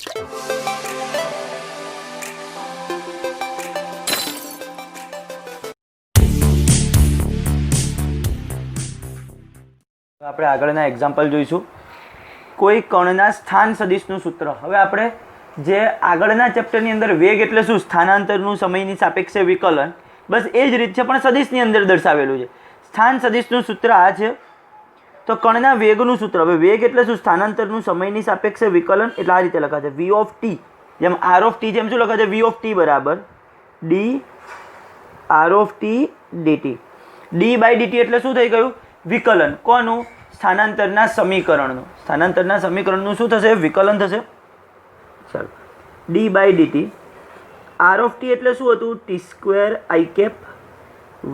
આપણે આગળના એક્ઝામ્પલ જોઈશું. કોઈ કણના સ્થાન સદિશનું સૂત્ર. હવે આપણે જે આગળના ચેપ્ટરની અંદર વેગ એટલે શું, સ્થાનાંતરનું સમયની સાપેક્ષે વિકલન, બસ એ જ રીત છે પણ સદિશની અંદર દર્શાવેલું છે. સ્થાન સદિશનું સૂત્ર આ છે. તો કણના વેગનું સૂત્ર. હવે વેગ એટલે શું, સ્થાનાંતરનું સમયની સાપેક્ષે વિકલન, એટલે આ રીતે લખાશે v ઓફ ટી, જેમ r ઓફ ટી, જેમ શું લખાશે v ઓફ ટી બરાબર d r of t dt. d by dt એટલે શું થઈ ગયું, વિકલન. કોનું, સ્થાનાંતરના સમીકરણનું. સ્થાનાંતરના સમીકરણનું શું થશે, વિકલન થશે. ચાલો, d by dt. r of t એટલે શું હતું, ટી સ્ક્વેર આઈ કેપ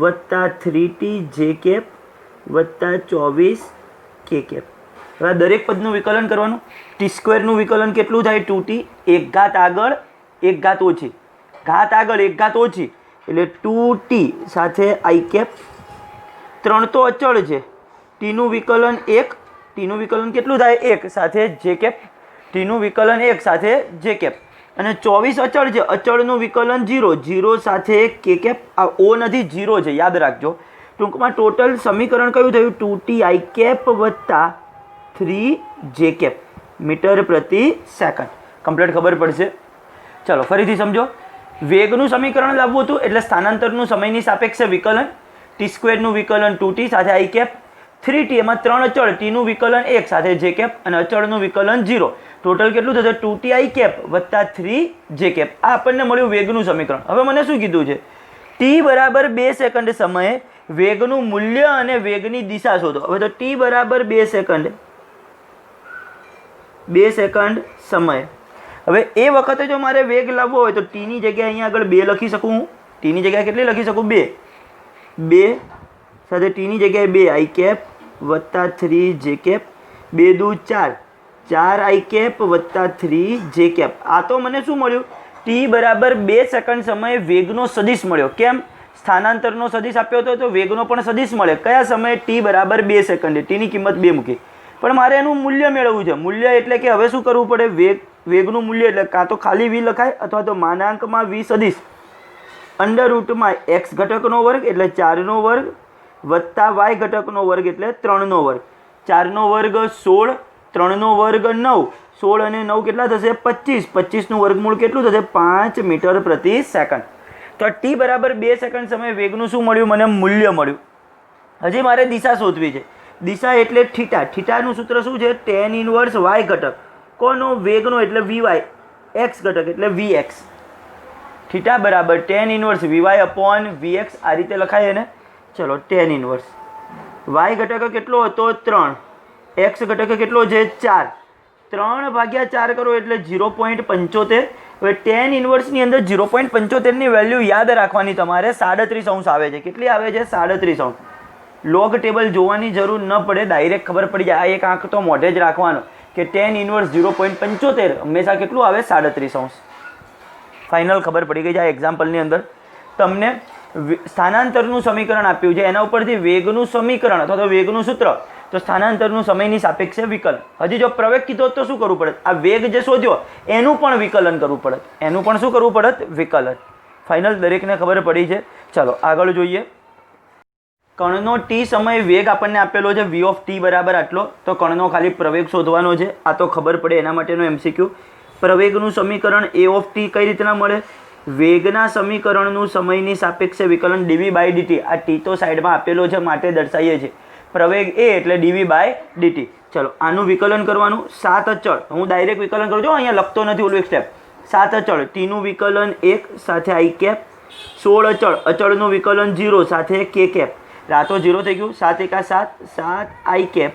વત્તા 3t જે કેપ વત્તા 24 કે કેપ. હવે દરેક પદનું વિકલન કરવાનું. ટી સ્ક્વેરનું વિકલન કેટલું થાય, 2t, એક ઘાત આગળ એક ઘાત ઓછી, ઘાત આગળ એક ઘાત ઓછી એટલે 2t સાથે આઈ કેપ. 3 તો અચળ છે, ટીનું વિકલન 1, ટીનું વિકલન કેટલું થાય, 1 સાથે જે કેપ, ટીનું વિકલન 1 સાથે જે કેપ. અને 24 અચળ છે, અચળનું વિકલન 0, 0 સાથે કે કેપ. આ ઓ નથી, 0 છે, યાદ રાખજો. ટૂંકમાં ટોટલ સમીકરણ કયું થયું, 2t આઈ કેપ વત્તા 3 જે કેપ મીટર પ્રતિ સેકન્ડ. કમ્પ્લીટ ખબર પડશે. ચાલો ફરીથી સમજો. વેગનું સમીકરણ લાવવું હતું એટલે સ્થાનાંતરનું સમયની સાપેક્ષે વિકલન, ટી સ્ક્વેરનું વિકલન 2t સાથે આઈ કેપ, 3t એમાં 3 અચળ, ટીનું વિકલન 1 સાથે જે કેપ અને અચળનું વિકલન 0. ટોટલ કેટલું થશે, 2t આઈ કેપ વત્તા 3 જે કેપ. આ આપણને મળ્યું વેગનું સમીકરણ. હવે મને શું કીધું છે, t બરાબર 2 સેકન્ડ સમયે વેગનું મૂલ્ય અને વેગની દિશા શોધો. હવે તો t બરાબર 2 સેકન્ડ, 2 સેકન્ડ સમય. હવે એ વખતે જો મારે વેગ લાવવો હોય તો ટીની જગ્યાએ અહીંયા આગળ 2 લખી શકું હું. ટીની જગ્યાએ કેટલી લખી શકું, 2 સાથે ટીની જગ્યાએ 2 આઈ કેપ વત્તા 3 જે કેપ, 2 દુ 4, 4 આઈ કેપ વત્તા 3 જે કેપ. આ તો મને શું મળ્યું, ટી બરાબર 2 સેકન્ડ સમયે વેગનો સદિશ મળ્યો. કેમ, સ્થાનાંતરનો સદિશ આપ્યો હતો તો વેગનો પણ સદિશ મળે. કયા સમયે, ટી બરાબર 2 સેકન્ડે. ટીની કિંમત 2 મૂકી, પણ મારે એનું મૂલ્ય મેળવવું છે. મૂલ્ય એટલે કે હવે શું કરવું પડે, વેગનું મૂલ્ય એટલે કાં તો ખાલી v લખાય અથવા તો માનાંકમાં v સદિશ અંડર રૂટમાં x ઘટકનો વર્ગ એટલે 4નો વર્ગ વત્તા y ઘટકનો વર્ગ એટલે 3નો વર્ગ. 4નો વર્ગ 16, 3નો વર્ગ 9, 16 અને 9 કેટલા થશે, 25, 25નું વર્ગમૂળ કેટલું થશે, 5 મીટર પ્રતિ સેકન્ડ. તો t બરાબર 2 સેકન્ડ સમયે વેગનું શું મળ્યું, મને મૂલ્ય મળ્યું. હજી મારે દિશા શોધવી છે. દિશા એટલે થીટા. થીટાનું સૂત્ર શું છે, tan ઇનવર્સ y ઘટક. કોનો, વેગનો એટલે vy, x ઘટક એટલે vx. થીટા બરાબર tan inverse vy upon vx. આ રીતે લખાય ને. ચલો, tan ઇનવર્સ y ઘટક કેટલો હતો, 3, x ઘટક કેટલો છે, 4. 3 ભાગ્યા 4 કરો એટલે 0.75. હવે tan ઇનવર્સની અંદર 0.75ની વેલ્યુ યાદ રાખવાની તમારે. 37° આવે છે. કેટલી આવે છે, 37°. લોગ ટેબલ જોવાની જરૂર ન પડે, ડાયરેક્ટ ખબર પડી જાય. આ એક આંક તો મોઢે જ રાખવાનો કે tan ઇનવર્સ 0.75 હંમેશા કેટલું આવે, 37°. ફાઇનલ ખબર પડી ગઈ છે. આ એક્ઝામ્પલની અંદર તમને સ્થાનાંતરનું સમીકરણ આપ્યું છે, એના ઉપરથી વેગનું સમીકરણ અથવા તો વેગનું સૂત્ર, તો સ્થાનાંતરનું સમયની સાપેક્ષે વિકલન. હજી જો પ્રવેગ કીધો તો શું કરવું પડે, આ વેગ જે શોધ્યો એનું પણ વિકલન કરવું પડે. એનું પણ શું કરવું પડે, વિકલન. ફાઇનલ દરેકને ખબર પડી છે. ચાલો આગળ જોઈએ. કણનો ટી સમય વેગ આપણને આપેલો છે v ઓફ ટી બરાબર આટલો. તો કણનો ખાલી પ્રવેગ શોધવાનો છે. આ તો ખબર પડે એના માટેનો MCQ. પ્રવેગનું સમીકરણ a ઓફ ટી કઈ રીતના મળે, વેગના સમીકરણનું સમયની સાપેક્ષે વિકલન dv બાય dt. આ ટી તો સાઈડમાં આપેલો છે માટે દર્શાવીએ છીએ. પ્રવેગ a એટલે dv બાય dt. ચલો આનું વિકલન કરવાનું. 7 અચળ, હું ડાયરેક્ટ વિકલન કરું છું, અહીંયા લખતો નથી, ઓલું એક સ્ટેપ. 7 અચળ, ટીનું વિકલન 1 સાથે આઈ કેપ. 16 અચળ, અચળનું વિકલન 0 સાથે કે કેપ. રાતો 0 થઈ ગયું. 7 એકા 7, 7 આઈ કેપ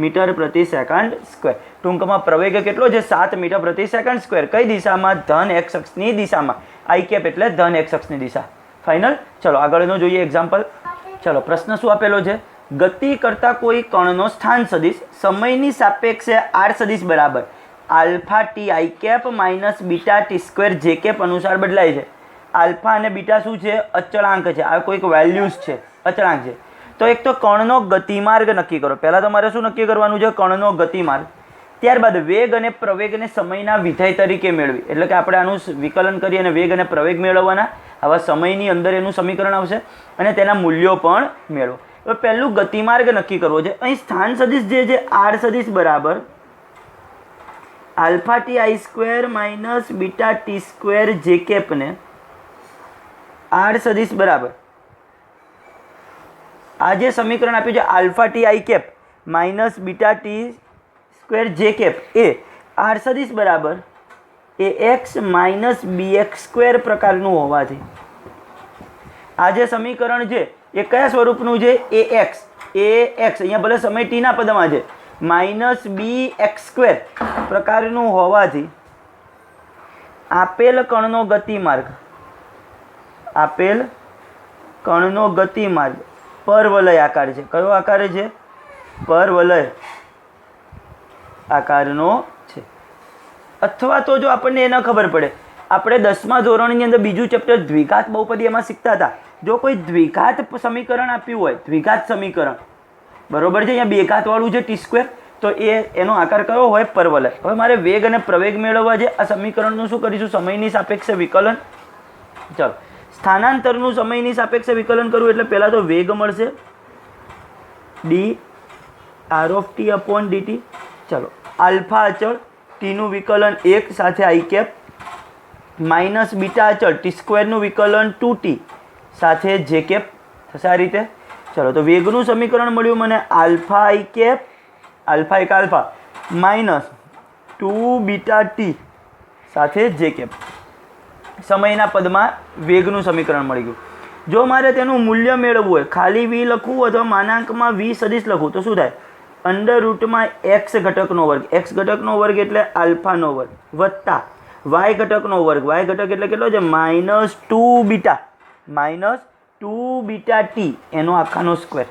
મીટર પ્રતિ સેકન્ડ સ્ક્વેર. ટૂંકમાં પ્રવેગ કેટલો છે, 7 મીટર પ્રતિ સેકન્ડ સ્ક્વેર. કઈ દિશામાં, ધન x અક્ષની દિશામાં. આઈ કેપ એટલે ધન x અક્ષની દિશા. ફાઇનલ. ચલો આગળનો જોઈએ એક્ઝામ્પલ. ચલો પ્રશ્ન શું આપેલો છે, ગતિ કરતા કોઈ કણનો સ્થાન સદિશ સમયની સાપેક્ષે r સદિશ બરાબર alpha t i cap minus beta t square j cap અનુસાર બદલાય છે. આલ્ફા અને બીટા શું છે, અચળાંક છે. આ કોઈક વેલ્યુઝ છે, અચળાંક છે. તો એક તો કણનો ગતિમાર્ગ નક્કી કરો. પહેલાં તમારે શું નક્કી કરવાનું છે, કણનો ગતિમાર્ગ. ત્યારબાદ વેગ અને પ્રવેગને સમયના વિધેય તરીકે મેળવી, એટલે કે આપણે આનું વિકલન કરી અને વેગ અને પ્રવેગ મેળવવાના. આવા સમયની અંદર એનું સમીકરણ આવશે અને તેના મૂલ્યો પણ મેળવો. હવે પહેલું ગતિમાર્ગ નક્કી કરવો છે. અહીં સ્થાન સદિશ જે છે આર સદિશ બરાબર alpha t i square minus beta t square જે કેપને આર સદિશ બરાબર આ જે સમીકરણ આપ્યું છે alpha t i cap minus beta t square j cap એ આર સદિશ બરાબર a x minus b x square પ્રકારનું હોવાથી આ જે સમીકરણ છે એ કયા સ્વરૂપનું છે? એ એક્સ અહીંયા ભલે સમય ટીના પદમાં છે, માઇનસ બી એક્સ સ્ક્વેર પ્રકારનું હોવાથી આપેલ કણનો ગતિમાર્ગ પરવલય આકાર છે. કયો આકાર છે? પરવલય આકારનો છે. અથવા તો જો આપણને એ ન ખબર પડે, આપણે 10મા ધોરણની અંદર બીજું ચેપ્ટર દ્વિઘાત બહુપદી એમાં શીખતા હતા. જો કોઈ દ્વિઘાત સમીકરણ આપ્યું હોય, દ્વિઘાત સમીકરણ બરોબર છે, અહીંયા બે ઘાતવાળું છે ટી સ્ક્વેર, તો એનો આકાર કયો હોય? પરવલય. હવે મારે વેગ અને પ્રવેગ મેળવવા છે. આ સમીકરણનું શું કરીશું? સમયની સાપેક્ષે વિકલન. ચાલો, સ્થાનાંતરનું સમયની સાપેક્ષે વિકલન કરવું એટલે પહેલાં તો વેગ મળશે d r of t upon dt. ચલો, આલ્ફા અચળ ટીનું વિકલન 1 સાથે આઈ કેપ માઇનસ બીટા અચળ ટી સ્ક્વેરનું વિકલન 2t સાથે જે કેપ થશે આ રીતે. ચલો, તો વેગનું સમીકરણ મળ્યું મને આલ્ફા આઈ કેપ આલ્ફા એક આલ્ફા માઇનસ 2 બીટા ટી સાથે જે કેપ. સમયના પદમાં વેગનું સમીકરણ મળી ગયું. જો મારે તેનું મૂલ્ય મેળવવું હોય, ખાલી વી લખવું અથવા માનાંકમાં વી સદિશ લખવું તો શું થાય? અંડર રૂટમાં એક્સ ઘટકનો વર્ગ, એક્સ ઘટકનો વર્ગ એટલે આલ્ફાનો વર્ગ વત્તા વાય ઘટકનો વર્ગ, વાય ઘટક એટલે કેટલો છે? માઇનસ 2 બીટા ટી એનો આખાનો સ્ક્વેર.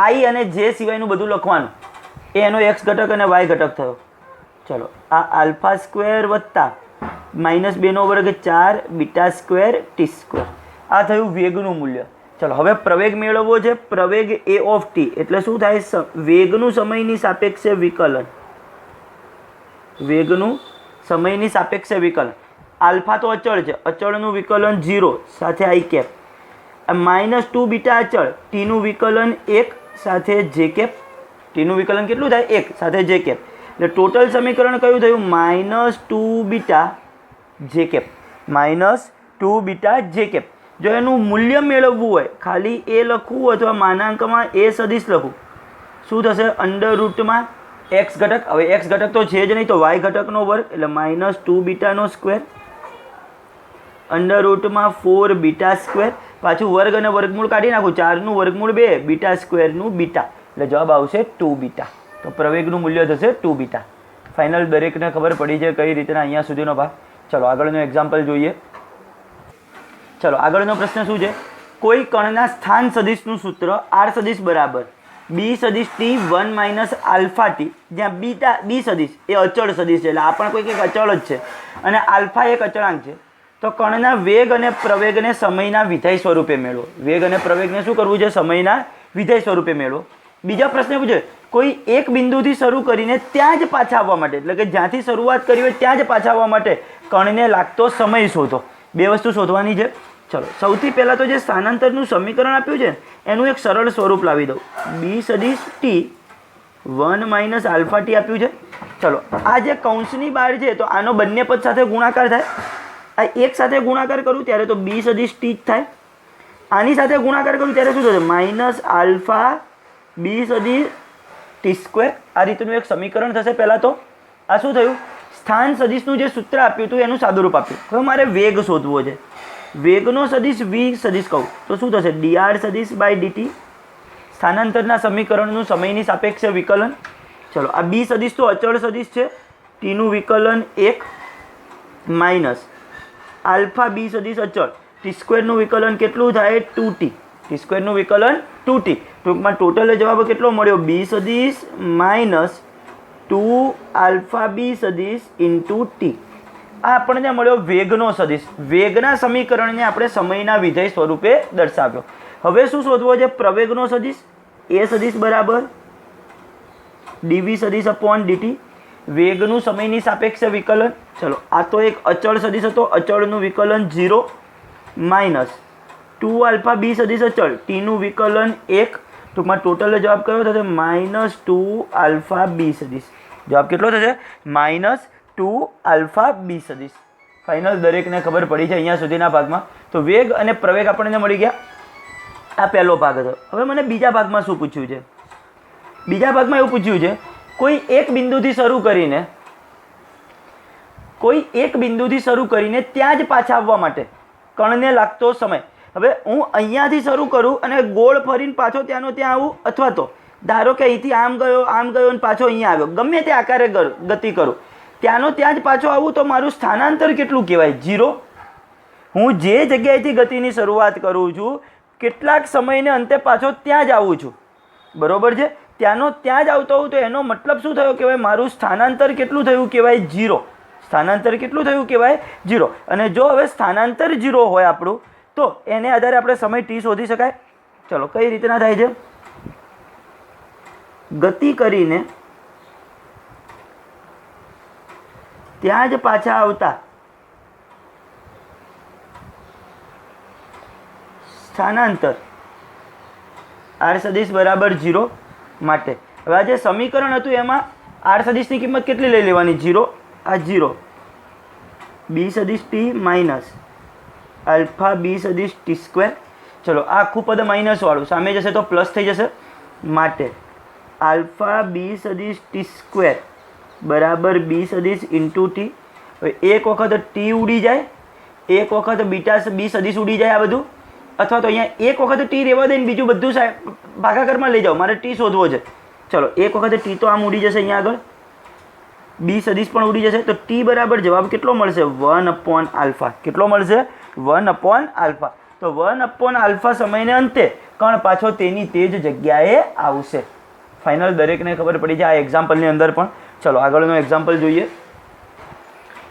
આઈ અને જે સિવાયનું બધું લખવાનું, એ એનો એક્સ ઘટક અને વાય ઘટક થયો. ચલો, આ આલ્ફા સ્ક્વેર વત્તા માઇનસ 2નો વર્ગ 4 બીટા સ્ક્વેર ટી સ્ક્વેર. આ થયું વેગનું મૂલ્ય. ચલો, હવે પ્રવેગ મેળવવો છે. પ્રવેગ એ ઓફ ટી એટલે શું થાય? વેગનું સમયની સાપેક્ષે વિકલન. વેગનું સમયની સાપેક્ષે વિકલન. આલ્ફા તો અચળ છે, અચળનું વિકલન 0 સાથે આઈ કેપ માઇનસ 2 બીટા અચળ ટીનું વિકલન 1 સાથે જે કેપ. ટીનું વિકલન કેટલું થાય? 1 સાથે જે કેપ. એટલે ટોટલ સમીકરણ કયું થયું? Minus 2 beta j cap, minus 2 beta j cap. જો એનું મૂલ્ય મેળવવું હોય, ખાલી એ લખવું અથવા માનાંકમાં એ સદિશ લખવું, શું થશે? અંડર રૂટમાં એક્સ ઘટક, હવે એક્સ ઘટક તો છે જ નહીં, તો વાય ઘટકનો વર્ગ એટલે માઇનસ 2 બીટાનો સ્ક્વેર અંડર રૂટમાં 4 બીટા સ્ક્વેર. પાછું વર્ગ અને વર્ગમૂળ કાઢી નાખું, 4નું વર્ગમૂળ 2 બીટા સ્ક્વેરનું બીટા, એટલે જવાબ આવશે 2 બીટા. તો પ્રવેગનું મૂલ્ય થશે 2 બીટા. ફાઇનલ દરેકને ખબર પડી છે કઈ રીતના અહીંયા સુધીનો ભાગ. ચલો, આગળનો એક્ઝામ્પલ જોઈએ. ચલો, આગળનો પ્રશ્ન શું છે? કોઈ કણના સ્થાન સદિશનું સૂત્ર આર સદિશ બરાબર બી સદિશ ટી 1 માઇનસ આલ્ફા ટી, જ્યાં બી સદિશ એ અચળ સદિશ છે, એટલે આ પણ કોઈ અચળ જ છે અને આલ્ફા એક અચળાંક છે. તો કણના વેગ અને પ્રવેગને સમયના વિધેય સ્વરૂપે મેળવો. વેગ અને પ્રવેગને શું કરવું છે? સમયના વિધેય સ્વરૂપે મેળવો. બીજા પ્રશ્ન પૂછે, કોઈ એક બિંદુથી શરૂ કરીને ત્યાં જ પાછા આવવા માટે, એટલે કે જ્યાંથી શરૂઆત કરી હોય ત્યાં જ પાછા આવવા માટે કણને લાગતો સમય શોધો. બે વસ્તુ શોધવાની છે. ચલો, સૌથી પહેલાં તો જે સ્થાનાંતરનું સમીકરણ આપ્યું છે એનું એક સરળ સ્વરૂપ લાવી દઉં. બી સદિશ ટી 1 માઇનસ આલ્ફા ટી આપ્યું છે. ચલો, આ જે કૌંસની બહાર છે તો આનો બંને પદ સાથે ગુણાકાર થાય. આ એક સાથે ગુણાકાર કરું ત્યારે તો બી સદિશ ટી જ થાય. આની સાથે ગુણાકાર કરું ત્યારે શું થશે? માઇનસ આલ્ફા બી સદિશ ટી સ્ક્વેર. આ રીતનું એક સમીકરણ થશે. પહેલાં તો આ શું થયું? સ્થાન સદિશનું જે સૂત્ર આપ્યું હતું એનું સાદુરૂપ આપ્યું. હવે મારે વેગ શોધવો છે. વેગનો સદિશ વી સદિશ કહું તો શું થશે? ડીઆર સદિશ બાય ડીટી. સ્થાનાંતરના સમીકરણનું સમયની સાપેક્ષે વિકલન. ચલો, આ બી સદિશ તો અચળ સદિશ છે, ટીનું વિકલન 1 માઇનસ આલ્ફા બી સદિશ અચળ ટી સ્ક્વેરનું વિકલન કેટલું થાય? 2t. ટી સ્ક્વેરનું વિકલન 2t. ટૂંકમાં ટોટલ જવાબ કેટલો મળ્યો? બી સદિશ માઇનસ 2 આલ્ફા બી સદિશ ઇન્ટુ ટી. આ આપણને મળ્યો વેગનો સદિશ. વેગના સમીકરણને આપણે સમયના વિધેય સ્વરૂપે દર્શાવ્યો. હવે શું શોધવો છે? પ્રવેગનો સદિશ. એ સદિશ બરાબર ડીવી સદિશ અપોન ડીટી, વેગનું સમયની સાપેક્ષે વિકલન, ચલો આ તો એક અચળ સદિશ હતો, અચળનું વિકલન 0 માઇનસ 2 આલ્ફા બી સદિશ અચળ, ટીનું વિકલન 1, ટૂંકમાં ટોટલ જવાબ કયો થશે -2 આલ્ફા બી સદિશ, જવાબ કેટલો થશે -2 આલ્ફા બી સદિશ। ફાઇનલ દરેકને ખબર પડી છે અહીંયા સુધીના ભાગમાં। તો વેગ અને પ્રવેગ આપણને મળી ગયા, આ પહેલો ભાગ હતો। હવે મને બીજા ભાગમાં શું પૂછ્યું છે? બીજા ભાગમાં એવું પૂછ્યું છે કોઈ એક બિંદુથી શરૂ કરીને ત્યાં જ પાછા આવવા માટે કણને લાગતો સમય। હવે હું અહીંયાથી શરૂ કરું અને ગોળ ફરીને પાછો ત્યાંનો ત્યાં આવું, અથવા તો ધારો કે અહીંથી આમ ગયો અને પાછો અહીંયા આવ્યો, ગમે તે આકારે ગતિ કરું, ત્યાંનો ત્યાં જ પાછો આવું, તો મારું સ્થાનાંતર કેટલું કહેવાય? 0। હું જે જગ્યાએથી ગતિની શરૂઆત કરું છું કેટલાક સમયને અંતે પાછો ત્યાં જ આવું છું, બરોબર છે? ત્યાંનો ત્યાં જ આવતો હોઉં તો એનો મતલબ શું થયો કહેવાય? મારું સ્થાનાંતર કેટલું થયું કહેવાય? 0। સ્થાનાંતર કેટલું થયું કહેવાય? 0। અને જો હવે સ્થાનાંતર 0 હોય આપણું, તો એને આધારે આપણે સમય ટી શોધી શકાય। ચલો કઈ રીતના થાય છે? ગતિ કરીને ત્યાં જ પાછા આવતા સ્થાનાંતર આર સદિશ બરાબર 0 માટે હવે આ જે સમીકરણ હતું એમાં આર સદિશની કિંમત કેટલી લઈ લેવાની? 0, આ 0, બી સદિશ ટી માઇનસ આલ્ફા બી સદિશ ટી સ્ક્વેર, ચલો આ આખું પદ માઇનસ વાળું સામે જશે તો પ્લસ થઈ જશે, માટે આલ્ફા બી સદિશ ટી સ્ક્વેર બરાબર બી સદિશ ઇન્ટુ ટી। હવે એક વખત ટી ઉડી જાય, એક વખત બીટા બી સદિશ ઉડી જાય આ બધું, અથવા તો અહીંયા એક વખત ટી રહેવા દઈને બીજું બધું ભાગાકારમાં લઈ જાઓ, મારે ટી શોધવો છે। ચલો એક વખત ટી તો આમ ઉડી જશે, અહીંયા આગળ બી સદિશ પણ ઉડી જશે, તો ટી બરાબર જવાબ કેટલો મળશે? 1/α। કેટલો મળશે? 1/α। તો 1/α સમયને અંતે કણ પાછો તેની તે જ જગ્યાએ આવશે। ફાઇનલ દરેકને ખબર પડી છે આ એક્ઝામ્પલની અંદર પણ। ચલો આગળનો એક્ઝામ્પલ જોઈએ।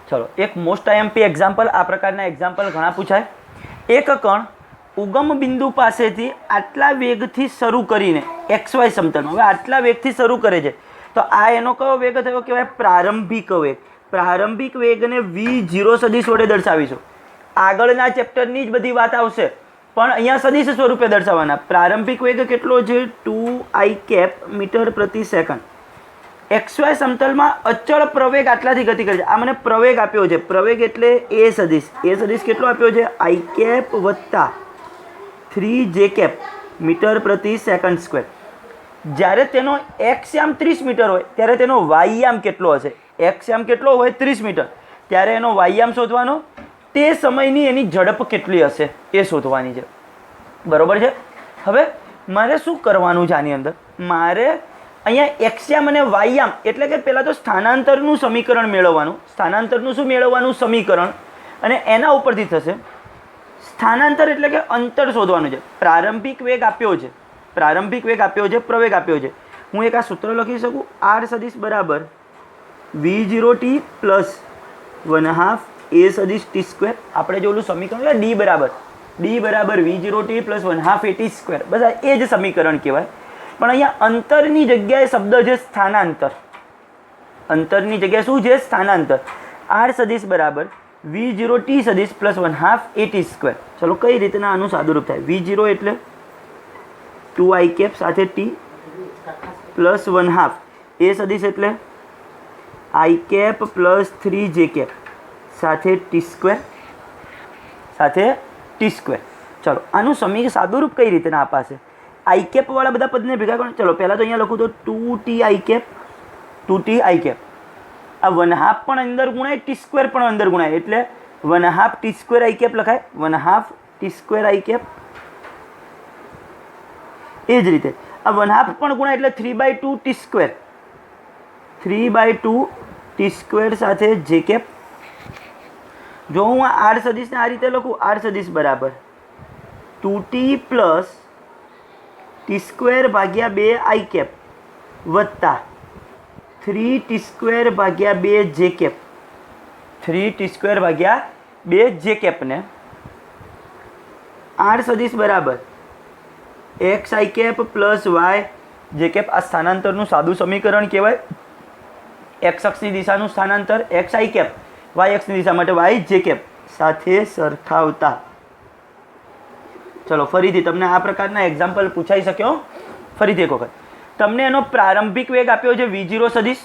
ચલો એક મોસ્ટ આઈએમપી એક્ઝામ્પલ, આ પ્રકારના એક્ઝામ્પલ ઘણા પૂછાય। એક કણ ઉગમ બિંદુ પાસેથી આટલા વેગથી શરૂ કરીને XY સમતલમાં, હવે આટલા વેગથી શરૂ કરે છે, તો આ એનો કયો વેગ થયો કહેવાય? પ્રારંભિક વેગ। પ્રારંભિક વેગને V0 સદિશ વડે દર્શાવીશું। આગળના ચેપ્ટરની જ બધી વાત આવશે, પણ અહીંયા સદિશ સ્વરૂપે દર્શાવવાના। પ્રારંભિક વેગ કેટલો છે? 2i કેપ મીટર પ્રતિ સેકન્ડ। XY સમતલમાં અચળ પ્રવેગ આટલાથી ગતિ કરે છે, આ મને પ્રવેગ આપ્યો છે, પ્રવેગ એટલે એ સદિશ, એ સદિશ કેટલો આપ્યો છે? i કેપ વત્તા 3j કેપ મીટર પ્રતિ સેકન્ડ સ્ક્વેર। જ્યારે તેનો x યામ 30 મીટર હોય ત્યારે તેનો y યામ કેટલો હશે? x યામ કેટલો હોય? 30 મીટર, ત્યારે એનો y યામ શોધવાનો, તે સમયની એની ઝડપ કેટલી હશે એ શોધવાની છે, બરોબર છે? હવે મારે શું કરવાનું છે આની અંદર? મારે અહીંયા x યામ અને y યામ એટલે કે પહેલાં તો સ્થાનાંતરનું સમીકરણ મેળવવાનું, સ્થાનાંતરનું શું મેળવવાનું? સમીકરણ, અને એના ઉપરથી થશે સ્થાનાંતર એટલે કે અંતર શોધવાનું છે। પ્રારંભિક વેગ આપ્યો છે, પ્રારંભિક વેગ આપ્યો છે, પ્રવેગ આપ્યો છે, હું એક આ સૂત્ર લખી શકું, આર સદિશ બરાબર V0 ટી પ્લસ 1/2 એ સદિશ ટી સ્ક્વેર। આપણે જો ઓલું સમીકરણ ડી બરાબર V0 t plus 1/2 a t square, બસ એ જ સમીકરણ કહેવાય। પણ અહીંયા અંતરની જગ્યાએ શબ્દ છે સ્થાનાંતર, અંતરની જગ્યાએ શું છે? સ્થાનાંતર। આર સદિશ બરાબર V0 ટી સદિશ પ્લસ 1/2 એ ટી સ્ક્વેર। ચલો કઈ રીતના આનું સાદુરૂપ થાય? V0 એટલે 2i કેપ સાથે ટી પ્લસ 1/2, એ સદિશ એટલે i cap plus 3j cap સાથે ટી સ્ક્વેર। ચલો આનું સાદુરૂપ કઈ રીતના અપાશે? i કેપ વાળા બધા પદને ભેગા કરો। ચલો પહેલાં તો અહીંયા લખું તો 2ti કેપ, 2ti કેપ, આ 1/2 પણ અંદર ગુણાય, ટી સ્ક્વેર પણ અંદર ગુણાય, એટલે 1/2 ટી સ્ક્વેર i કેપ લખાય, 1/2 ટી સ્ક્વેર i કેપ। એ જ રીતે આ 1/2 પણ ગુણાય એટલે 3/2 ટી સ્ક્વેર, 3/2 ટી સ્ક્વેર સાથે જે કેપ। જો હું આ આર સદિશને આ રીતે લખું, આર સદિશ બરાબર 2t પ્લસ ટી સ્ક્વેર ભાગ્યા 2i કેપ વત્તા 3t સ્ક્વેર ભાગ્યા 2j કેપ, 3t સ્ક્વેર ભાગ્યા 2j કેપને આર સદિશ બરાબર xi cap plus y j cap આ સ્થાનાંતરનું સાદું સમીકરણ કહેવાય. એક્સ અક્ષની દિશાનું સ્થાનાંતર એક્સ આઈ કેપ, વાય અક્ષની દિશા માટે વાય જે કેપ સાથે સરખાવતા. ચલો ફરીથી તમને આ પ્રકારના એક્ઝામ્પલ પૂછાઈ શક્યો. ફરીથી એક વખત તમને એનો પ્રારંભિક વેગ આપ્યો છે v0 સદિશ,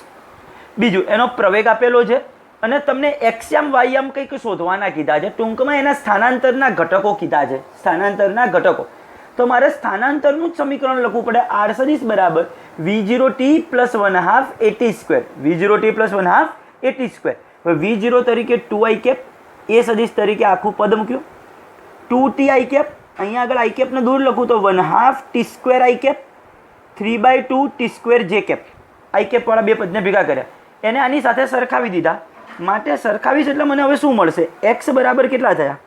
બીજું એનો પ્રવેગ આપેલો છે અને તમને એક્સયામ વાયયામ કંઈક શોધવાના કીધા છે. ટૂંકમાં એના સ્થાનાંતરના ઘટકો કીધા છે, સ્થાનાંતરના ઘટકો. તો મારે સ્થાનાંતરનું જ સમીકરણ લખવું પડે. આર સદિશ બરાબર v0t plus 1/2 at square, v0t plus 1/2 at square. હવે v0 તરીકે 2i કેપ, એ સદિશ તરીકે આખું પદ મૂક્યું, 2t i કેપ, અહીંયા આગળ આઈ કેપને દૂર લખું તો 1/2 t square i cap, 3/2 t square j cap. I cap વાળા બે પદને ભેગા કર્યા, એને આની સાથે સરખાવી દીધા. માટે સરખાવીશ એટલે મને હવે શું મળશે? એક્સ બરાબર કેટલા થયા?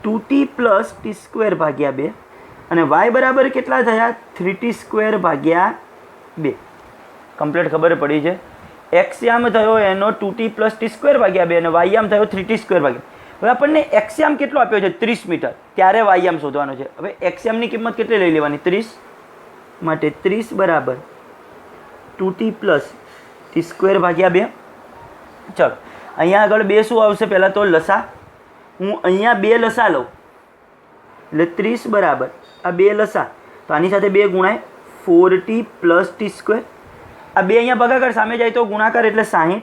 2t પ્લસ ટી સ્ક્વેર ભાગ્યા 2 અને વાય બરાબર કેટલા થયા? 3t સ્ક્વેર ભાગ્યા 2. કમ્પ્લીટ ખબર પડી છે. એક્સયામ થયો એનો 2t પ્લસ ટી સ્ક્વેર ભાગ્યા 2 અને વાયયામ થયો 3t સ્ક્વેર ભાગ્યા. હવે આપણને એક્સયામ કેટલો આપ્યો છે? 30 મીટર. ત્યારે વાયયામ શોધવાનો છે. હવે એક્સયામની કિંમત કેટલી લઈ લેવાની? 30. માટે 30 બરાબર 2t પ્લસ ટી સ્ક્વેર ભાગ્યા 2. ચલો અહીંયા આગળ 2 શું આવશે? પહેલાં તો લસા. હું અહીંયા 2 લસા લઉં એટલે 30 બરાબર આ 2 લસા, તો આની સાથે 2 ગુણાય 4t પ્લસ ટી સ્ક્વેર. આ 2 અહીંયા ભાગાકાર સામે જાય તો ગુણાકાર એટલે 60.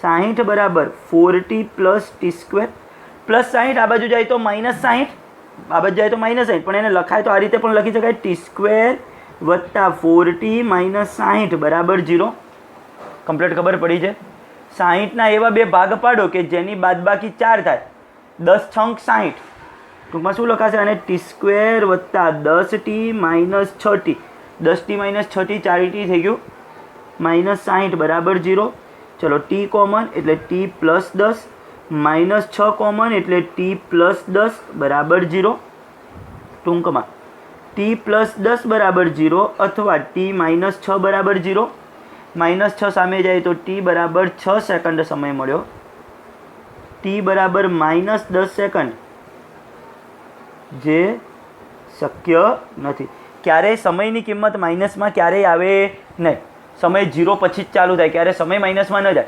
60 બરાબર 4t plus T square plus 60 આ બાજુ જાય તો -60, આ બાજુ જાય તો -60, પણ એને લખાય તો આ રીતે પણ લખી શકાય, ટી સ્ક્વેર વત્તા 4t માઇનસ 60 બરાબર 0. કમ્પ્લીટ ખબર પડી છે. 60ના એવા 2 ભાગ પાડો કે જેની બાદબાકી 4 થાય. 10 છંક 60, ટૂંકમાં શું લખાશે? અને ટી સ્ક્વેર વત્તા 10t minus 6t, 10t minus 6t 4t થઈ ગયું, -60 બરાબર 0. ચલો ટી કોમન એટલે t પ્લસ 10, -6 કોમન એટલે t પ્લસ 10 બરાબર 0. ટૂંકમાં t પ્લસ 10 બરાબર 0 અથવા t માઇનસ 6 બરાબર 0. -6 સામે જાય તો t બરાબર 6 સેકન્ડ સમય મળ્યો. t બરાબર -10 સેકન્ડ જે શક્ય નથી. ક્યારેય સમયની કિંમત માઇનસમાં ક્યારેય આવે નહીં. સમય 0 પછી જ ચાલુ થાય, ક્યારે સમય માઇનસમાં ન જાય.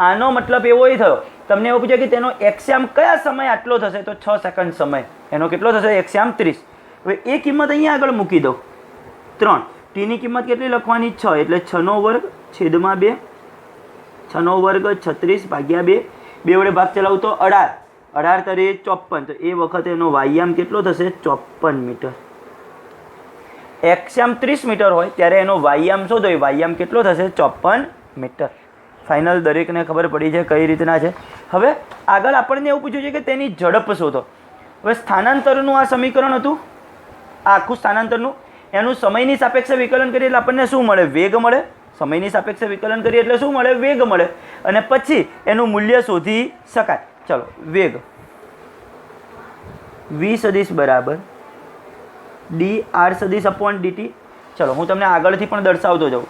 આનો મતલબ એવો થયો, તમને એવું પૂછે કે તેનો એક્સયામ કયા સમય આટલો થશે? તો 6 સેકન્ડ સમય એનો કેટલો થશે? એક્સયામ 30. હવે એ કિંમત અહીંયા આગળ મૂકી દો. 3 ટીની કિંમત કેટલી લખવાની? 6 એટલે 6નો વર્ગ છેદમાં 2, 6નો વર્ગ 36 ભાગ્યા 2. 2 વડે ભાગ ચલાવું તો 18, 18 તરી 54, તો એ વખતે એનો વાયયામ કેટલો થશે? 54 મીટર. એક્સયામ 30 મીટર હોય ત્યારે એનો વાયયામ શોધો, એ વાયયામ કેટલો થશે? 54 મીટર. ફાઇનલ દરેકને ખબર પડી છે કઈ રીતના છે. હવે આગળ આપણને એવું પૂછ્યું છે કે તેની ઝડપ શોધો. હવે સ્થાનાંતરનું આ સમીકરણ હતું, આ આખું સ્થાનાંતરનું, એનું સમયની સાપેક્ષે વિકલન કરીએ એટલે આપણને શું મળે? વેગ મળે. સમયની સાપેક્ષે વિકલન કરીએ એટલે શું મળે? વેગ મળે. અને પછી એનું મૂલ્ય શોધી શકાય. ચલો વેગ v સદિશ બરાબર dr સદિશ અપોન dt. ચલો હું તમને આગળથી પણ દર્શાવતો જાઉં.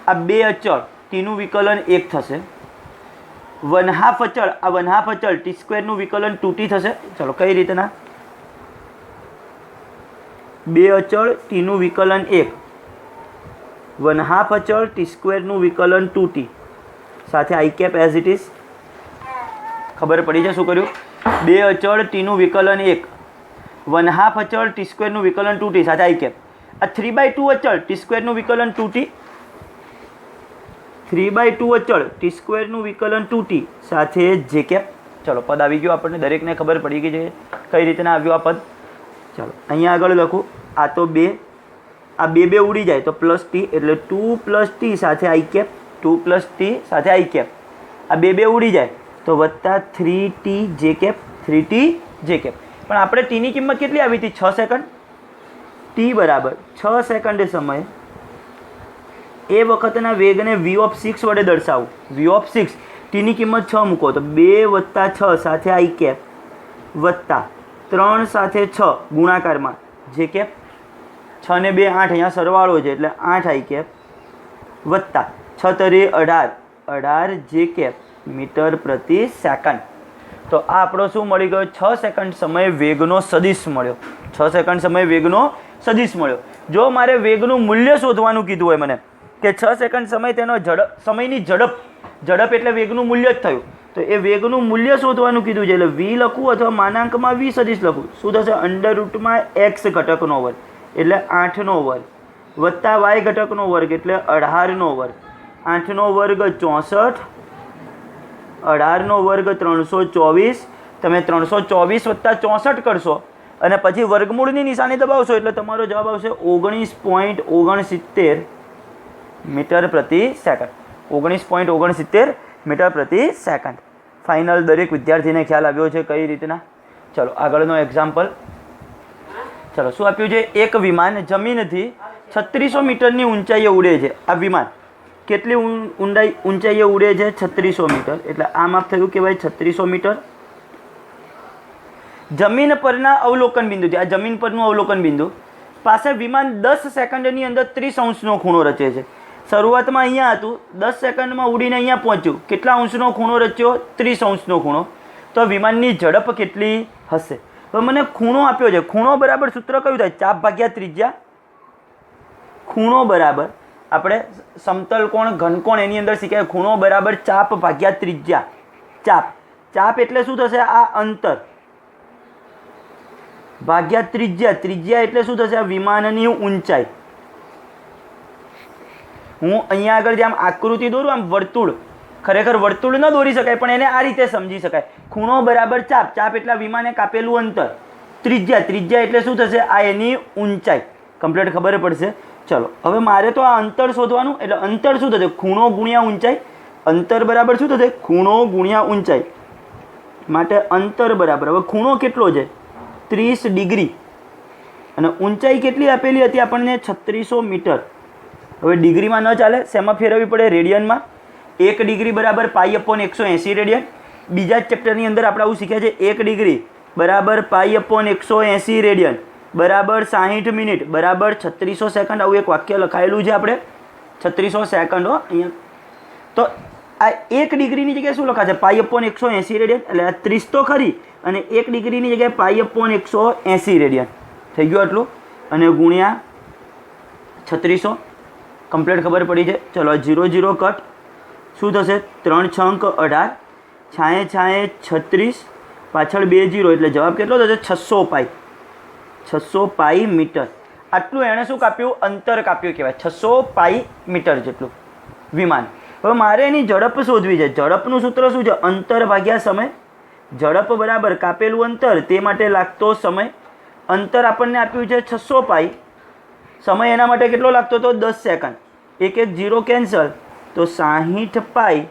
આ 2 અચળ ટીનું વિકલન 1 થશે, 1/2 અચળ, આ 1/2 અચળ ટી સ્ક્વેરનું વિકલન 2t થશે. ચલો કઈ રીતના? 2 અચળ ટીનું વિકલન 1, 1/2 અચળ ટી સ્ક્વેરનું વિકલન 2t સાથે i cap as it is. ખબર પડી છે શું કર્યું? 2 અચળ ટીનું વિકલન 1, 1/2 અચળ ટી સ્ક્વેરનું વિકલન 2t સાથે આઈ કેપ. આ 3/2 અચળ ટી સ્ક્વેરનું વિકલન 2t, 3/2 અચળ ટી સ્ક્વેરનું વિકલન 2t સાથે જે કેપ. ચલો પદ આવી ગયું, આપણને દરેકને ખબર પડી ગઈ છે કઈ રીતના આવ્યું આ પદ. ચાલો અહીંયા આગળ લખું. આ તો 2, આ 2 ઉડી જાય તો પ્લસ ટી એટલે 2 પ્લસ ટી સાથે આઈ કેપ, 2 પ્લસ ટી સાથે આઈ કેપ. આ 2 ઉડી જાય તો વત્તા 3t જે કેપ, 3t જે કેપ. પણ આપણે ટીની કિંમત કેટલી આવી હતી? 6 સેકન્ડ. ટી બરાબર 6 સેકન્ડ સમય એ વખતના વેગને v(6) વડે દર્શાવું. v(6) ટીની કિંમત 6 મૂકો તો 2 + 6 સાથે આઈ કેપ વત્તા 3 સાથે 6 ગુણાકારમાં જે કેપ, 6 ને 2 8, અહીંયા સરવાળો છે એટલે 8 આઈ કેપ વત્તા 6 તરી 18, 18 જે કેપ મીટર પ્રતિ સેકન્ડ. તો આ આપણો શું મળી ગયો? 6 સેકન્ડ સમયે વેગનો સદિશ મળ્યો. 6 સેકન્ડ સમયે વેગનો સદિશ મળ્યો. જો મારે વેગનું મૂલ્ય શોધવાનું કીધું હોય મને કે 6 સેકન્ડ સમય તેનો સમયની ઝડપ એટલે વેગનું મૂલ્ય જ થયું, તો એ વેગનું મૂલ્ય શોધવાનું કીધું છે એટલે વી લખું અથવા માનાંકમાં વી સદિશ લખું. શું થશે? √x ઘટકનો વર્ગ એટલે 8નો વર્ગ વત્તા y ઘટકનો વર્ગ એટલે 18નો વર્ગ. 8નો વર્ગ 64, 18નો વર્ગ 324. તમે 324 વત્તા 64 કરશો અને પછી વર્ગમૂળની નિશાની દબાવશો એટલે તમારો જવાબ આવશે 19.69 મીટર પ્રતિ સેકન્ડ. 19.69 મીટર પ્રતિ સેકન્ડ. ફાઇનલ દરેક વિદ્યાર્થીને ખ્યાલ આવ્યો છે કઈ રીતના? ચલો આગળનો એક્ઝામ્પલ. ચલો શું આપ્યું છે? એક વિમાન જમીનથી 3600 મીટરની ઊંચાઈએ ઉડે છે. આ વિમાન કેટલી ઊંચાઈએ ઉડે છે? 3600 મીટર. એટલે આ માપ થયું કહેવાય 3600 મીટર. જમીન પરના અવલોકન બિંદુથી, આ જમીન પરનું અવલોકન બિંદુ પાસે વિમાન 10 સેકન્ડની અંદર 30 અંશનો ખૂણો રચે છે. શરૂઆતમાં અહીંયા હતું, 10 સેકન્ડમાં ઉડીને અહીંયા પહોંચ્યું. કેટલા અંશનો ખૂણો રચ્યો? 30 અંશનો ખૂણો. તો વિમાનની ઝડપ કેટલી હશે? તો મને ખૂણો આપ્યો છે. ખૂણો બરાબર સૂત્ર કયું થાય? ચાપ ભાગ્યા ત્રિજ્યા. ખૂણો બરાબર આપણે સમતલ કોણ ઘનકોણ એની અંદર શીખ્યા. ખૂણો બરાબર ચાપ ભાગ્યા ત્રિજ્યા. ચાપ એટલે શું થશે? આ અંતર ભાગ્યા ત્રિજ્યા. ત્રિજ્યા એટલે શું થશે? આ વિમાનની ઊંચાઈ. હું અહીંયા આગળ જેમ આકૃતિ દોરું આમ વર્તુળ, ખરેખર વર્તુળ ન દોરી શકાય પણ એને આ રીતે સમજી શકાય. ખૂણો બરાબર ચાપ એટલે વિમાને કાપેલું અંતર. ત્રિજ્યા એટલે શું થશે? આ એની ઊંચાઈ. કમ્પ્લીટ ખબર પડશે. ચલો હવે મારે તો આ અંતર શોધવાનું, એટલે અંતર શું થશે? ખૂણો ગુણ્યા ઊંચાઈ. અંતર બરાબર શું થશે? ખૂણો ગુણ્યા ઊંચાઈ. માટે અંતર બરાબર, હવે ખૂણો કેટલો છે? 30 ડિગ્રી અને ઊંચાઈ કેટલી આપેલી હતી આપણને? 3600 મીટર. હવે ડિગ્રીમાં ન ચાલે, શેમાં ફેરવવી પડે? રેડિયનમાં. 1 ડિગ્રી બરાબર π/180 રેડિયન. બીજા જ ચેપ્ટરની અંદર આપણે આવું શીખ્યા છે. 1 ડિગ્રી બરાબર π/180 રેડિયન બરાબર 60 મિનિટ બરાબર 3600 સેકન્ડ. આવું એક વાક્ય લખાયેલું છે આપણે, 3600 સેકન્ડ. અહીંયા તો આ 1 ડિગ્રીની જગ્યાએ શું લખાશે? π/180 રેડિયન. એટલે આ 30 તો ખરી અને 1 ડિગ્રીની જગ્યાએ π/180 રેડિયન થઈ ગયું આટલું અને ગુણ્યા 3600. કમ્પ્લીટ ખબર પડી છે. ચલો 0 0 કટ. શું થશે? 3 6 અંક 18, છાંયે 36, પાછળ 2 0 એટલે જવાબ કેટલો થશે? 600 પાઈ મીટર. આટલું એણે શું કાપ્યું? અંતર કાપ્યું કહેવાય. 600 પાઈ મીટર જેટલું વિમાન. હવે મારે એની ઝડપ શોધવી છે. ઝડપનું સૂત્ર શું છે? અંતર ભાગ્યા સમય. ઝડપ બરાબર કાપેલું અંતર તે માટે લાગતો સમય. અંતર આપણને આપ્યું છે 600 પાઈ. સમય એના માટે કેટલો લાગતો હતો? 10 સેકન્ડ. 1 1 0 કેન્સલ, તો 60 પાઈ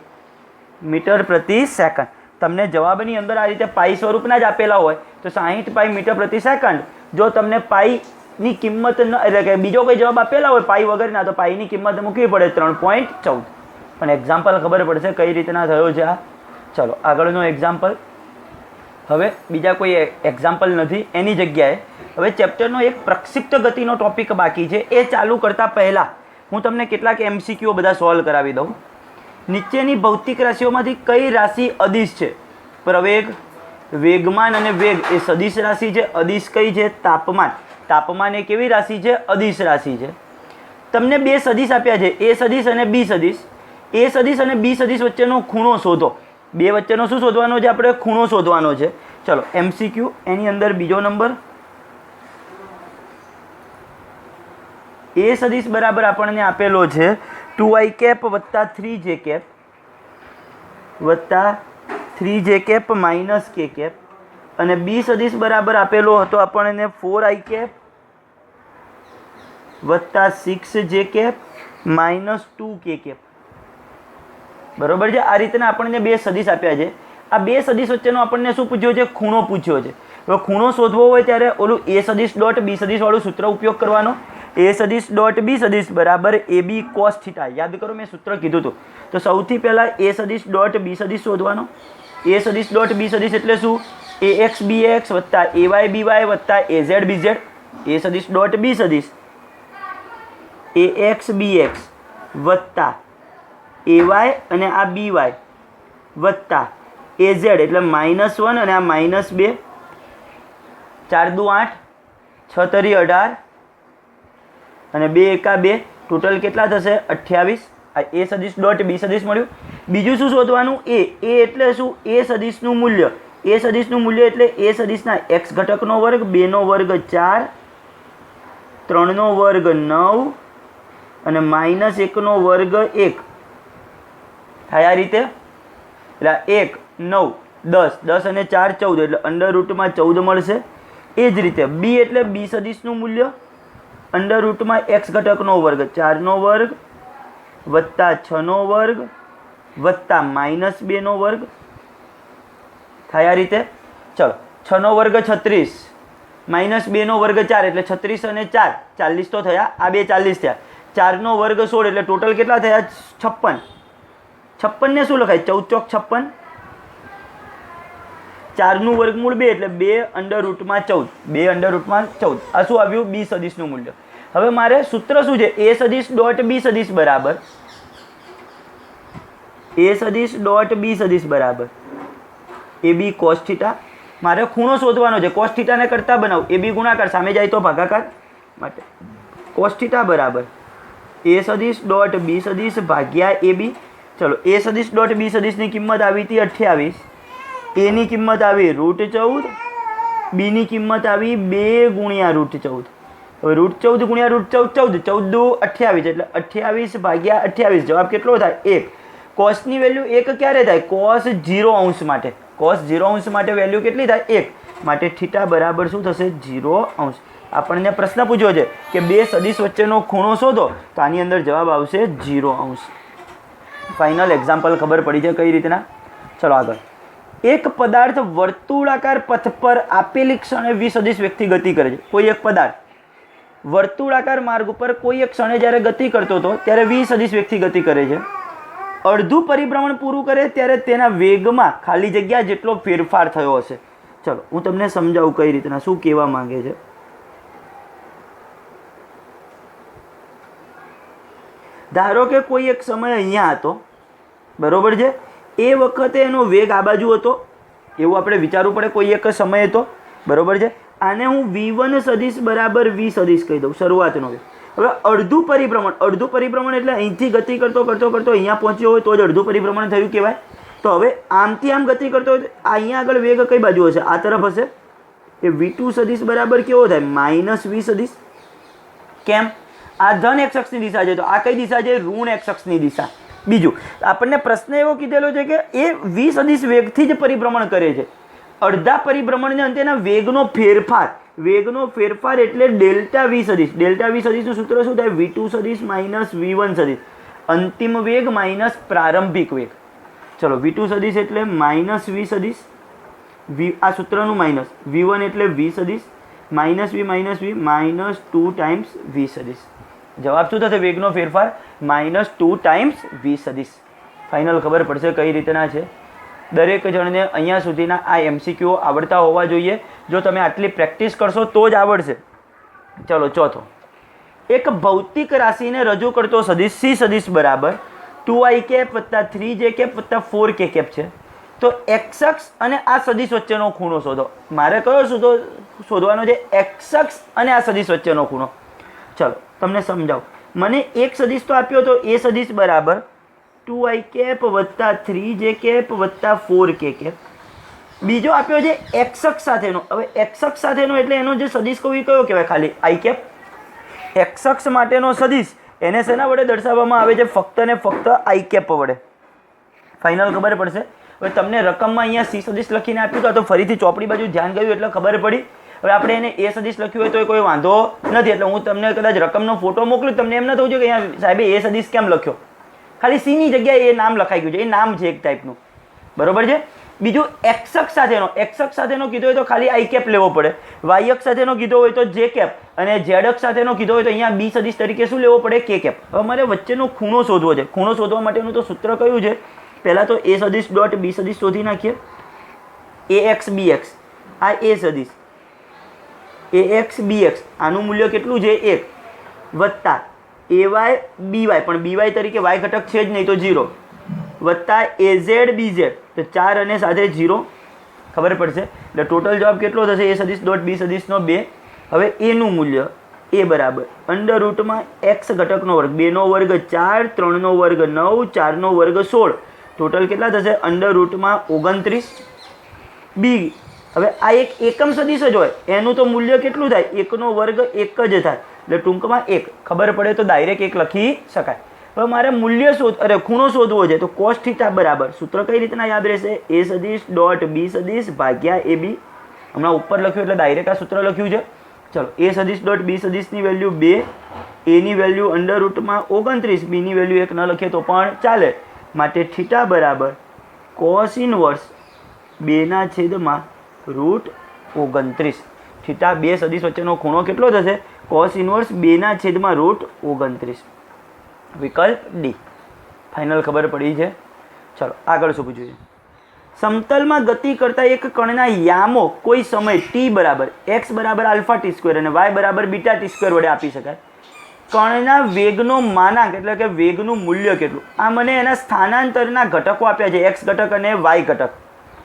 મીટર પ્રતિ સેકન્ડ. તમને જવાબની અંદર આ રીતે પાઈ સ્વરૂપના જ આપેલા હોય તો 60 પાઈ મીટર પ્રતિ સેકન્ડ. જો તમને પાઈની કિંમત ન, એટલે કે બીજો કોઈ જવાબ આપેલા હોય પાઈ વગરના, તો પાઈની કિંમત મૂકવી પડે 3.14. પણ એક્ઝામ્પલ ખબર પડશે કઈ રીતના થયો છે આ. ચલો આગળનો એક્ઝામ્પલ. હવે બીજા કોઈ એક્ઝામ્પલ નથી, એની જગ્યાએ હવે ચેપ્ટરનો એક પ્રક્ષિપ્ત ગતિનો ટોપિક બાકી છે. એ ચાલુ કરતાં પહેલાં હું તમને કેટલાક MCQ બધા સોલ્વ કરાવી દઉં. નીચેની ભૌતિક રાશિઓમાંથી કઈ રાશિ અદિશ છે? પ્રવેગ, વેગમાન અને વેગ એ સદિશ રાશિ છે. અદિશ કઈ છે? તાપમાન. તાપમાન એ કેવી રાશિ છે? અદિશ રાશિ છે. તમને બે સદિશ આપ્યા છે, A સદિશ અને B સદિશ. A સદિશ અને B સદિશ વચ્ચેનો ખૂણો શોધો. બે વચ્ચેનો શું શોધવાનો છે? આપણે ખૂણો શોધવાનો છે. ચલો MCQ એની અંદર બીજો નંબર. A સદિશ બરાબર આપણને આપેલો છે 2i કેપ વત્તા 3j કેપ વત્તા 3j cap minus k cap. અને B સદિશ બરાબર આપેલો હતો આપણને 4i કેપ વત્તા 6j cap minus 2k cap. બરોબર છે? આ રીતના આપણને બે સદિશ આપ્યા છે. આ બે સદિશ વચ્ચેનો આપણને શું પૂછ્યો છે? ખૂણો પૂછ્યો છે. હવે ખૂણો શોધવો હોય ત્યારે ઓલું A સદિશ ડોટ B સદિશ વાળું સૂત્ર ઉપયોગ કરવાનો. A સદિશ ડોટ B સદિશ બરાબર AB cos થીટા. યાદ કરો મેં સૂત્ર કીધું હતું. તો સૌથી પહેલાં A સદિશ ડોટ B સદિશ શોધવાનો. A સદિશ ડોટ B સદિશ એટલે શું? AX BX વત્તા AY BY વત્તા AZ BZ. A સદિશ ડોટ B સદિશ AX BX વત્તા AY અને આ BY વત્તા AZ એટલે -1 અને આ -2. 4 દુ 8, 6 તરી 18, અને 2 એકા 2, ટોટલ કેટલા થશે 28. આ એ સદિશ ડોટ બી સદિશ મળ્યું. બીજું શું શોધવાનું? એ એટલે શું? એ સદિશનું મૂલ્ય. એ સદિશનું મૂલ્ય એટલે એ સદિશના x ઘટકનો વર્ગ, 2 નો વર્ગ 4, 3 નો વર્ગ 9 અને -1 નો વર્ગ 1 થાય. આ રીતે એટલે 1 9 10 10 અને 4 14 એટલે અંડર રૂટમાં 14 મળશે. એ જ રીતે બી એટલે બી સદિશનું મૂલ્ય અંડર રૂટમાં x ઘટકનો વર્ગ, 4 નો વર્ગ વત્તા 6 નો વર્ગ વત્તા -2 નો વર્ગ થાય. આ રીતે ચલો 6 નો વર્ગ 36, -2 નો વર્ગ 4 એટલે 36 અને 4 40 તો થયા. આ બે 40 થયા. 4 નો વર્ગ 16 એટલે ટોટલ કેટલા થયા? 56. 56 ને શું લખાય? 14 ચોક 56. 4 નું વર્ગમૂળ 2 એટલે 2 અંડર રૂટમાં 14. 2 અંડર રૂટમાં 14. આ શું આવ્યું? બી સદિશનું મૂલ્ય. હવે મારે સૂત્ર શું છે? એ સદિશ ડોટ બી સદિશ બરાબર એ સદિશ ડોટ બી સદિશ બરાબર એ બી કોસ થીટા. મારે ખૂણો શોધવાનો છે. કોસ થીટાને કરતા બનાવું. એ બી ગુણાકાર, સામે જાય તો ભાગાકાર માટે કોસ થીટા બરાબર એ સદિશ ડોટ બી સદિશ ભાગ્યા એ બી. ચલો એ સદિશ ડોટ બી સદિશની કિંમત આવી હતી 28, એની કિંમત આવી √14, બીની કિંમત આવી 2 ગુણ્યા √14. હવે √14 ગુણ્યા √14 14 દુ 28 એટલે 28 ભાગ્યા 28 જવાબ કેટલો થાય? 1. કોસની વેલ્યુ 1 ક્યારે થાય? કોસ 0 અંશ માટે. કોસ 0 અંશ માટે વેલ્યુ કેટલી થાય? 1. માટે થીટા બરાબર શું થશે? 0 અંશ. આપણને પ્રશ્ન પૂછ્યો છે કે બે સદિશ વચ્ચેનો ખૂણો શોધો, તો આની અંદર જવાબ આવશે 0 અંશ. ફાઇનલ એક્ઝામ્પલ ખબર પડી છે કઈ રીતના? ચલો આગળ. એક પદાર્થ વર્તુળાકાર પથ પર આપેલી ક્ષણે વી સદિશ વેગથી ગતિ કરે છે. કોઈ એક પદાર્થ વર્તુળાકાર માર્ગ ઉપર કોઈ એક ક્ષણે જ્યારે ગતિ કરતો હતો ત્યારે વી સદિશ વેગથી ગતિ કરે છે. અડધું પરિભ્રમણ પૂરું કરે ત્યારે તેના વેગમાં ખાલી જગ્યા જેટલો ફેરફાર થયો હશે. ચલો હું તમને સમજાવું કઈ રીતના, શું કહેવા માંગે છે. ધારો કે કોઈ એક સમય અહીંયા હતો, બરોબર છે. એ વખતે એનો વેગ આ બાજુ હતો એવું આપણે વિચારવું પડે. કોઈ એક સમય હતો, બરોબર છે. આને હું v1 સદિશ બરાબર v સદિશ કહી દઉં, શરૂઆતનો વેગ. હવે અડધું પરિભ્રમણ એટલે અહીંથી ગતિ કરતો અહીંયા પહોંચ્યો હોય તો જ અડધું પરિભ્રમણ થયું કહેવાય. તો હવે આમથી આમ ગતિ કરતો હોય અહીંયા આગળ વેગ કઈ બાજુ હશે? આ તરફ હશે. એ v2 સદિશ બરાબર કેવો થાય? -v સદિશ. કેમ? આ ધન x અક્ષની દિશા છે તો આ કઈ દિશા છે? ઋણ x અક્ષની દિશા. બીજું આપણને પ્રશ્ન એવો કીધેલો છે કે એ વી સદિશ વેગથી જ પરિભ્રમણ કરે છે. અડધા પરિભ્રમણને અંતે એના વેગનો ફેરફાર એટલે ડેલ્ટા વી સદિશ. ડેલ્ટા વી સદિશનું સૂત્ર શું થાય? v2 સદિશ -v1 સદિશ. અંતિમ વેગ માઇનસ પ્રારંભિક વેગ. ચલો v2 સદિશ એટલે -v સદિશ, આ સૂત્રનું માઇનસ, v1 એટલે v સદિશ, -v -2 ટાઈમ્સ v સદિશ. જવાબ શું થશે? વેગનો ફેરફાર -2 ટાઈમ્સ v સદિશ. ફાઇનલ ખબર પડશે કઈ રીતના છે. દરેક જણને અહીંયા સુધીના આ MCQ આવડતા હોવા જોઈએ. જો તમે આટલી પ્રેક્ટિસ કરશો તો જ આવડશે. ચલો ચોથો. એક ભૌતિક રાશિને રજૂ કરતો સદિશ c સદિશ બરાબર 2i કેપ વત્તા 3j કેપ વત્તા 4k કેપ છે. તો x અક્ષ અને આ સદિશ વચ્ચેનો ખૂણો શોધો. મારે કયો શોધવાનો છે? x અક્ષ અને આ સદિશ વચ્ચેનો ખૂણો. ચલો તમને સમજાવું. મને એક સદિશ તો આપ્યો તો એ સદિશ બરાબર 2i કેપ વત્તા 3j કેપ વત્તા 4k કેપ. બીજો આપ્યો છે x અક્ષ સાથેનો. હવે x અક્ષ સાથેનો એટલે એનો જે સદિશ કહું એ કયો કહેવાય? ખાલી i કેપ. x અક્ષ માટેનો સદિશ એને શેના વડે દર્શાવવામાં આવે છે? ફક્ત ને ફક્ત i કેપ વડે. ફાઇનલ ખબર પડશે. હવે તમને રકમમાં અહીંયા c સદિશ લખીને આપ્યું તો ફરીથી ચોપડી બાજુ ધ્યાન ગયું એટલે ખબર પડી. હવે આપણે એને એ સદિશ લખ્યું હોય તો કોઈ વાંધો નથી. એટલે હું તમને કદાચ રકમનો ફોટો મોકલું, તમને એમ ન થવું જોઈએ કે અહીંયા સાહેબે એ સદિશ કેમ લખ્યો. ખાલી c ની જગ્યાએ એ નામ લખાઈ ગયું છે. એ નામ છે એક ટાઈપનું, બરોબર છે. બીજું x અક્ષ સાથેનો કીધો હોય તો ખાલી i કેપ લેવો પડે. y અક્ષ સાથેનો કીધો હોય તો j કેપ અને z અક્ષ સાથેનો કીધો હોય તો અહીંયા b સદિશ તરીકે શું લેવો પડે? k cap. હવે મારે વચ્ચેનો ખૂણો શોધવો છે. ખૂણો શોધવા માટેનું તો સૂત્ર કયું છે? પહેલા તો a સદિશ ડોટ b સદિશ શોધી નાખીએ. ax bx આ a સદિશ ax bx આનું મૂલ્ય કેટલું છે? 1 વત્તા ay by પણ by તરીકે y ઘટક છે જ નહીં તો 0 વત્તા az bz તો 4 અને સાથે 0 ખબર પડશે. એટલે ટોટલ જવાબ કેટલો થશે? એ સદિશ ડોટ બી સદિશનો 2. હવે એનું મૂલ્ય એ બરાબર અંડર રૂટમાં એક્સ ઘટકનો વર્ગ, 2નો વર્ગ 4, 3નો વર્ગ 9, 4નો વર્ગ 16, ટોટલ કેટલા થશે અંડર રૂટમાં 29. બી હવે આ એક એકમ સદિશ જ હોય, એનું તો મૂલ્ય કેટલું થાય, 1નો વર્ગ 1 જ થાય, એટલે ટૂંકમાં 1. ખબર પડે તો ડાયરેક્ટ 1 લખી શકાય. હવે મારે મૂલ્ય ખૂણો શોધવો છે તો cos θ બરાબર, સૂત્ર કઈ રીતના યાદ રહેશે, a સદિશ ડોટ b સદિશ ભાગ્યા ab. હમણાં ઉપર લખ્યું એટલે ડાયરેક્ટ આ સૂત્ર લખ્યું છે. ચલો a સદિશ ડોટ b સદિશની વેલ્યુ 2, a ની વેલ્યુ અંડર રૂટમાં 29, b ની વેલ્યુ 1 ન લખીએ તો પણ ચાલે. માટે θ બરાબર cos ઇનવર્સ 2/√29. θ બે સદિશ વચ્ચેનો ખૂણો કેટલો થશે, cos ઇનવર્સ 2/√29. વિકલ્પ ડી. ફાઇનલ ખબર પડી છે. ચલો આગળ શું પૂછ્યું છે, સમતલમાં ગતિ કરતા એક કણના યામો કોઈ સમય t બરાબર x બરાબર આલ્ફા ટી સ્ક્વેર અને y બરાબર બીટા ટી સ્ક્વેર વડે આપી શકાય. કણના વેગનો માનાંક એટલે કે વેગનું મૂલ્ય કેટલું, આ મને એના સ્થાનાંતરના ઘટકો આપ્યા છે, x ઘટક અને y ઘટક.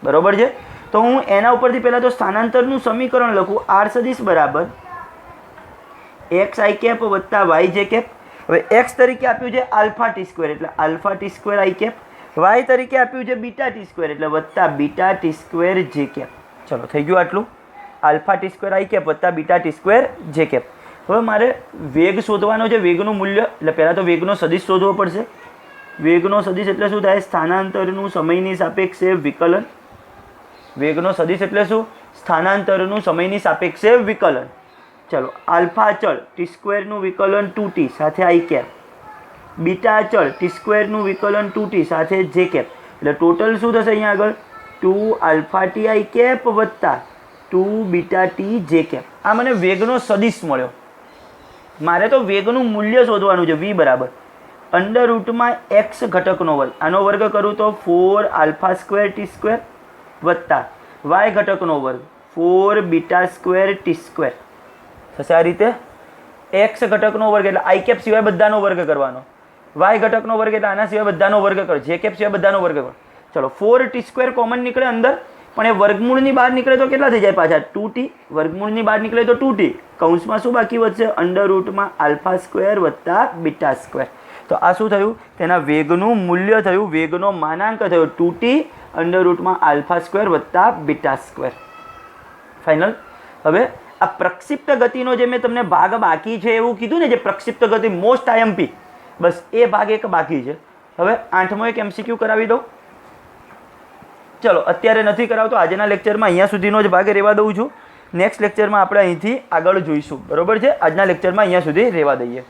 બરોબર છે. તો હું એના ઉપરથી પહેલાં તો સ્થાનાંતરનું સમીકરણ લખું, r સદિશ બરાબર xi કેપ વત્તા yj કેપ. હવે x તરીકે આપ્યું છે આલ્ફા ટી સ્ક્વેર એટલે alpha t square i cap, y તરીકે આપ્યું છે બીટા ટી સ્ક્વેર એટલે વત્તા beta t square j cap. ચલો થઈ ગયું આટલું, alpha t square i cap વત્તા beta t square j cap. હવે મારે વેગ શોધવાનો છે, વેગનું મૂલ્ય, એટલે પહેલાં તો વેગનો સદિશ શોધવો પડશે. વેગનો સદિશ એટલે શું થાય, સ્થાનાંતરનું સમયની સાપેક્ષે વિકલન. વેગનો સદિશ એટલે શું, સ્થાનાંતરનું સમયની સાપેક્ષે વિકલન. ચલો આલ્ફા અચળ ટી સ્ક્વેરનું વિકલન 2t સાથે i કેપ, બીટા અચળ ટી સ્ક્વેરનું વિકલન 2t સાથે જે કેપ, એટલે ટોટલ શું થશે અહીંયા આગળ 2 આલ્ફા ટી i કેપ વત્તા 2 બીટા ટી જે કેપ. આ મને વેગનો સદિશ મળ્યો. મારે તો વેગનું મૂલ્ય શોધવાનું છે, v બરાબર અંડર રૂટમાં x ઘટકનો વર્ગ, આનો વર્ગ કરું તો 4 આલ્ફા સ્ક્વેર ટી સ્ક્વેર વત્તા y ઘટકનો વર્ગ 4 બીટા સ્ક્વેર ટી સ્ક્વેર થશે. આ રીતે x ઘટકનો વર્ગ એટલે i કેપ સિવાય બધાનો વર્ગ કરવાનો, y ઘટકનો વર્ગ એટલે આના સિવાય બધાનો વર્ગ કરો, જે કેપ સિવાય બધાનો વર્ગ કરો. ચલો 4 ટી સ્ક્વેર કોમન નીકળે અંદર, પણ એ વર્ગમૂળની બહાર નીકળે તો કેટલા થઈ જાય પાછા 2t, વર્ગમૂળની બહાર નીકળે તો 2t. કૌંસમાં શું બાકી વધશે, અંડર રૂટમાં આલ્ફા સ્ક્વેર વત્તા બીટા સ્ક્વેર. તો આ શું થયું, તેના વેગનું મૂલ્ય થયું, વેગનો માનાંક થયો 2t અંડર રૂટમાં આલ્ફા સ્ક્વેર વત્તા બીટા સ્ક્વેર. ફાઇનલ. હવે આ પ્રક્ષિપ્ત ગતિનો જે મેં તમને ભાગ બાકી છે એવું કીધું ને, જે પ્રક્ષિપ્ત ગતિ મોસ્ટ આઈએમપી, બસ એ ભાગ એક બાકી છે. હવે 8મો એક MCQ કરાવી દઉં. ચલો અત્યારે નથી કરાવતો, આજના લેક્ચરમાં અહીંયા સુધીનો જ ભાગ રહેવા દઉં છું. નેક્સ્ટ લેક્ચરમાં આપણે અહીંથી આગળ જોઈશું. બરોબર છે, આજના લેક્ચરમાં અહીંયા સુધી રહેવા દઈએ.